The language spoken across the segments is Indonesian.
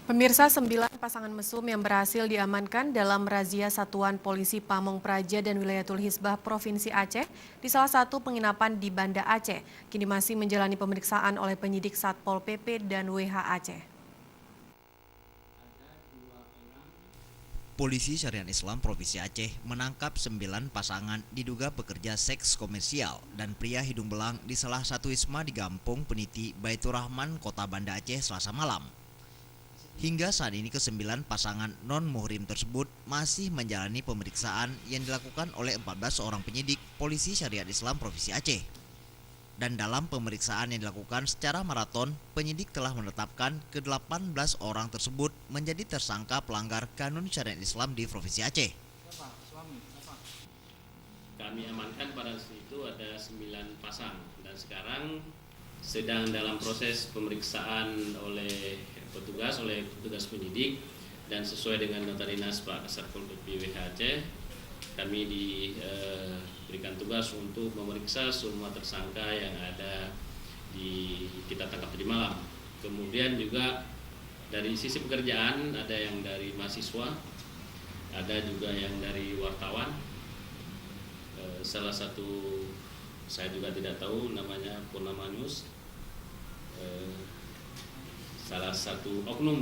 Pemirsa, 9 pasangan mesum yang berhasil diamankan dalam razia Satuan Polisi Pamong Praja dan Wilayatul Hisbah Provinsi Aceh di salah satu penginapan di Banda Aceh, kini masih menjalani pemeriksaan oleh penyidik Satpol PP dan WH Aceh. Polisi Syariat Islam Provinsi Aceh menangkap 9 pasangan diduga pekerja seks komersial dan pria hidung belang di salah satu wisma di Gampung Peniti, Baitur Rahman, Kota Banda Aceh, Selasa malam. Hingga saat ini ke-9 pasangan non-muhrim tersebut masih menjalani pemeriksaan yang dilakukan oleh 14 orang penyidik Polisi Syariat Islam Provinsi Aceh. Dan dalam pemeriksaan yang dilakukan secara maraton, penyidik telah menetapkan ke-18 orang tersebut menjadi tersangka pelanggar kanun syariat Islam di Provinsi Aceh. Kami amankan pada saat itu ada 9 pasang dan sekarang sedang dalam proses pemeriksaan oleh petugas penyidik, dan sesuai dengan nota dinas Pak Satpol PP WH Aceh, kami diberikan tugas untuk memeriksa semua tersangka yang ada kita tangkap tadi malam. Kemudian juga dari sisi pekerjaan ada yang dari mahasiswa, ada juga yang dari wartawan. Salah satu saya juga tidak tahu namanya Purnama News. Salah satu oknum.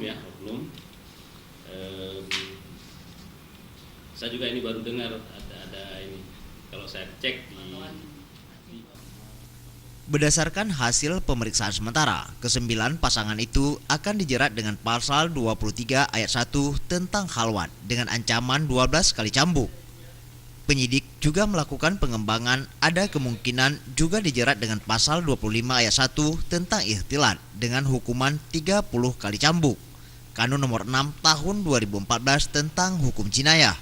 Saya juga ini baru dengar ada ini. Kalau saya cek di Berdasarkan hasil pemeriksaan sementara, ke-9 pasangan itu akan dijerat dengan pasal 23 ayat 1 tentang khalwat dengan ancaman 12 kali cambuk. Penyidik juga melakukan pengembangan ada kemungkinan juga dijerat dengan pasal 25 ayat 1 tentang ikhtilat dengan hukuman 30 kali cambuk. Kanun nomor 6 tahun 2014 tentang hukum jinayah.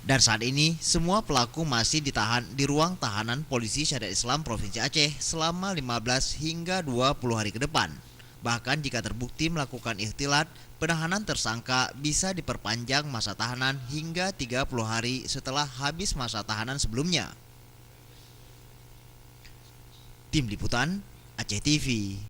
Dan saat ini semua pelaku masih ditahan di ruang tahanan Polisi Syariat Islam Provinsi Aceh selama 15 hingga 20 hari ke depan. Bahkan jika terbukti melakukan ikhtilat, penahanan tersangka bisa diperpanjang masa tahanan hingga 30 hari setelah habis masa tahanan sebelumnya. Tim Liputan Aceh TV.